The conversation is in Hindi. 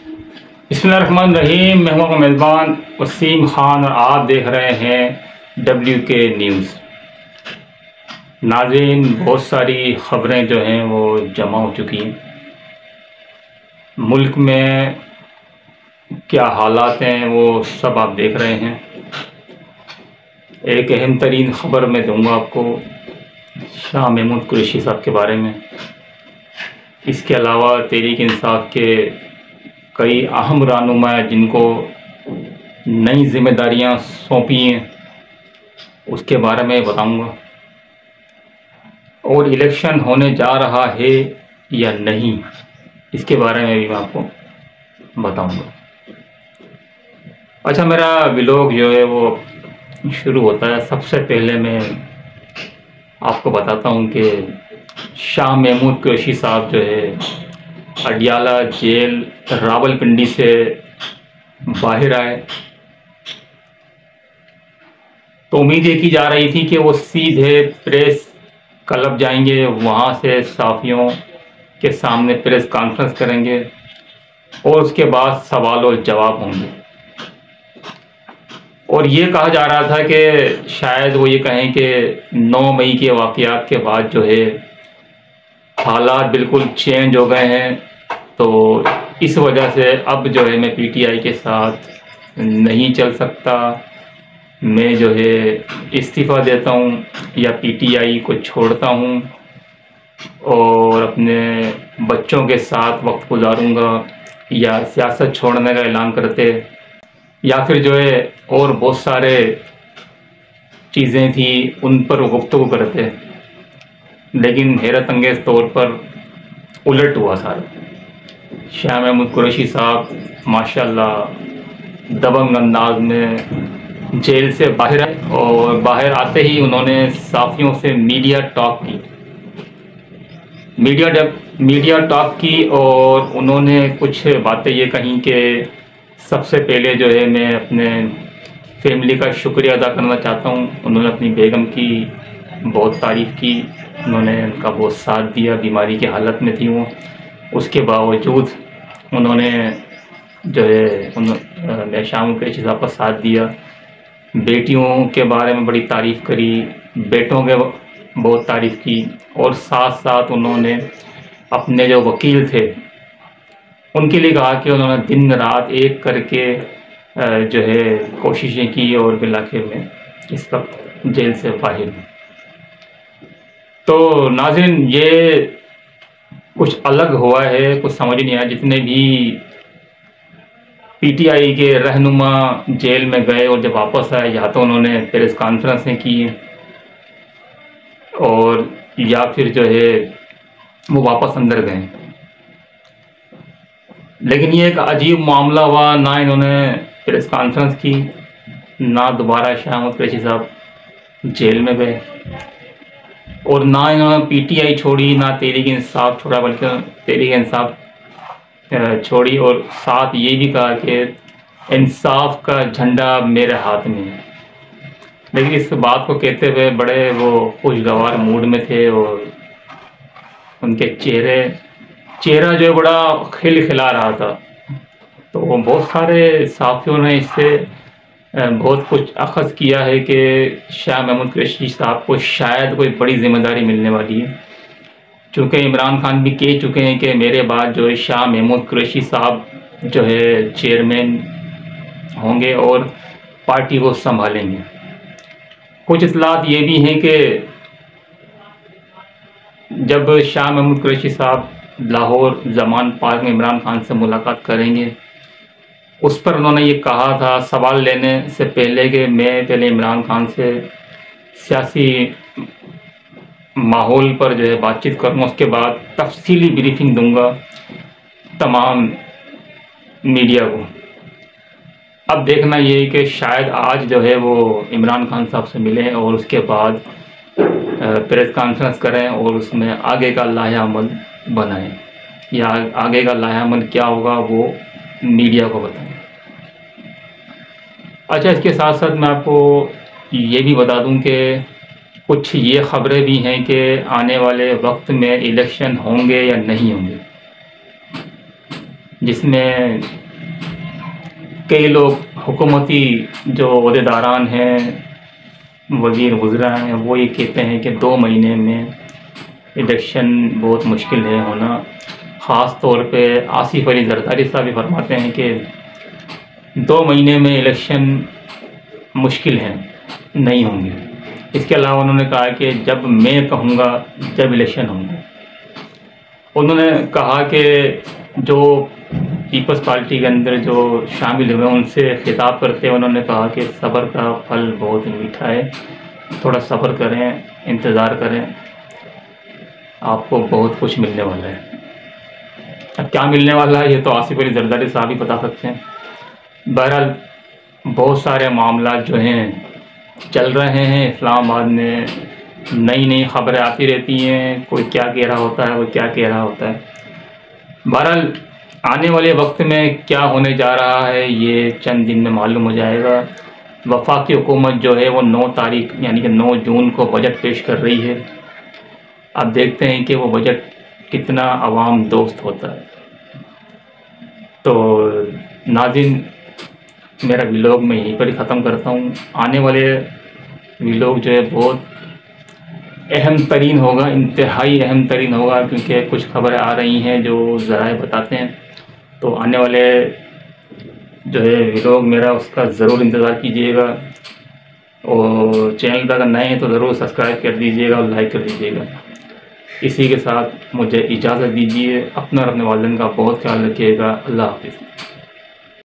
बिस्मिल्लाहिर्रहमानिर्रहीम। मैं हूं आपका मेज़बान वसीम ख़ान और आप देख रहे हैं WK न्यूज़। नाज़रीन, बहुत सारी ख़बरें जो हैं वो जमा हो चुकी हैं। मुल्क में क्या हालात हैं वो सब आप देख रहे हैं। एक अहम तरीन ख़बर मैं दूंगा आपको शाह महमूद कुरैशी साहब के बारे में। इसके अलावा तहरीक इंसाफ के कई अहम रहनुमा जिनको नई जिम्मेदारियां सौंपी हैं उसके बारे में बताऊंगा, और इलेक्शन होने जा रहा है या नहीं इसके बारे में भी मैं आपको बताऊंगा। अच्छा, मेरा व्लॉग जो है वो शुरू होता है। सबसे पहले मैं आपको बताता हूं कि शाह महमूद कुरैशी साहब जो है अडियाला जेल रावलपिंडी से बाहर आए तो उम्मीद ये की जा रही थी कि वो सीधे प्रेस क्लब जाएंगे, वहाँ से साफियों के सामने प्रेस कॉन्फ्रेंस करेंगे और उसके बाद सवाल और जवाब होंगे। और ये कहा जा रहा था कि शायद वो ये कहें कि 9 मई के वाक़यात के बाद जो है हालात बिल्कुल चेंज हो गए हैं, तो इस वजह से अब जो है मैं PTI के साथ नहीं चल सकता, मैं जो है इस्तीफ़ा देता हूँ या PTI को छोड़ता हूँ और अपने बच्चों के साथ वक्त गुजारूँगा, या सियासत छोड़ने का ऐलान करते, या फिर जो है और बहुत सारे चीज़ें थी उन पर गुफ्तगू करते। लेकिन हैरत अंगेज़ तौर पर उलट हुआ सारा। शाह महमूद कुरैशी साहब माशाल्लाह दबंग अंदाज में जेल से बाहर आए और बाहर आते ही उन्होंने साफियों से मीडिया टॉक की और उन्होंने कुछ बातें ये कहीं कि सबसे पहले जो है मैं अपने फैमिली का शुक्रिया अदा करना चाहता हूँ। उन्होंने अपनी बेगम की बहुत तारीफ़ की, उन्होंने उनका बहुत साथ दिया, बीमारी की हालत में थी वो, उसके बावजूद उन्होंने जो है मैं शाह कुरैशी साहब का साथ दिया। बेटियों के बारे में बड़ी तारीफ़ करी, बेटों के बहुत तारीफ़ की, और साथ साथ उन्होंने अपने जो वकील थे उनके लिए कहा कि उन्होंने दिन रात एक करके जो है कोशिशें की और बिलाखिर में इस वक्त जेल से बाहर। तो नाज़रीन, ये कुछ अलग हुआ है, कुछ समझ नहीं आया। जितने भी PTI के रहनुमा जेल में गए और जब वापस आए, या तो उन्होंने प्रेस कॉन्फ्रेंसें की और या फिर जो है वो वापस अंदर गए। लेकिन ये एक अजीब मामला हुआ, ना इन्होंने प्रेस कॉन्फ्रेंस की, ना दोबारा शाह महमूद कुरैशी साहब जेल में गए, और ना इन्होंने PTI छोड़ी, ना तहरीक इंसाफ छोड़ा, बल्कि तहरीक इंसाफ छोड़ी और साथ ये भी कहा कि इंसाफ का झंडा मेरे हाथ में है। लेकिन इस बात को कहते हुए बड़े वो खुशगवार मूड में थे और उनके चेहरा जो है बड़ा खिलखिला रहा था। तो बहुत सारे साथियों ने इससे बहुत कुछ अखज़ किया है कि शाह महमूद कुरैशी साहब को शायद कोई बड़ी जिम्मेदारी मिलने वाली है, चूँकि इमरान खान भी कह चुके हैं कि मेरे बाद जो है शाह महमूद कुरैशी साहब जो है चेयरमैन होंगे और पार्टी को संभालेंगे। कुछ इत्तलात ये भी हैं कि जब शाह महमूद कुरैशी साहब लाहौर जमान पार्क में इमरान खान से मुलाकात करेंगे, उस पर उन्होंने ये कहा था सवाल लेने से पहले कि मैं पहले इमरान खान से सियासी माहौल पर जो है बातचीत करूँगा, उसके बाद तफसीली ब्रीफिंग दूंगा तमाम मीडिया को। अब देखना ये है कि शायद आज जो है वो इमरान खान साहब से मिलें और उसके बाद प्रेस कॉन्फ्रेंस करें और उसमें आगे का लाहेअमल बनाएं, या आगे का लाहेअमल क्या होगा वो मीडिया को बताएं। अच्छा, इसके साथ साथ मैं आपको ये भी बता दूं कि कुछ ये ख़बरें भी हैं कि आने वाले वक्त में इलेक्शन होंगे या नहीं होंगे। जिसमें कई लोग हुकूमती जो अहदेदारान हैं, वज़ीर वज़रा हैं, वो ये कहते हैं कि 2 महीने में इलेक्शन बहुत मुश्किल है होना। ख़ास तौर पे आसिफ अली ज़रदारी साहब भी फरमाते हैं कि 2 महीने में इलेक्शन मुश्किल है, नहीं होंगे। इसके अलावा उन्होंने कहा कि जब मैं कहूँगा जब इलेक्शन होंगे। उन्होंने कहा कि जो पीपल्स पार्टी के अंदर जो शामिल हुए उनसे खिताब करते हुए उन्होंने कहा कि सब्र का फल बहुत मीठा है, थोड़ा सब्र करें, इंतज़ार करें, आपको बहुत कुछ मिलने वाला है। अब क्या मिलने वाला है ये तो आसिफ अली ज़रदारी साहब ही बता सकते हैं। बहरहाल बहुत सारे मामला जो हैं चल रहे हैं इस्लामाबाद में, नई नई खबरें आती रहती हैं, कोई क्या कह रहा होता है, कोई क्या कह रहा होता है। बहरहाल आने वाले वक्त में क्या होने जा रहा है ये चंद दिन में मालूम हो जाएगा। वफाकी हुकूमत जो है वो 9 तारीख यानी कि 9 जून को बजट पेश कर रही है। अब देखते हैं कि वो बजट कितना आवाम दोस्त होता है। तो नाज़रीन, मेरा व्लॉग मैं यहीं पर ही ख़त्म करता हूँ। आने वाले व्लॉग जो है बहुत अहम तरीन होगा, इंतहाई अहम तरीन होगा, क्योंकि कुछ खबरें आ रही हैं जो ज़राए बताते हैं। तो आने वाले जो है व्लॉग मेरा उसका ज़रूर इंतज़ार कीजिएगा, और चैनल पर अगर नए हैं तो ज़रूर सब्सक्राइब कर दीजिएगा और लाइक कर दीजिएगा। इसी के साथ मुझे इजाज़त दीजिए। अपना और अपने वालिदैन का बहुत ख्याल रखिएगा। अल्लाह हाफ़िज़।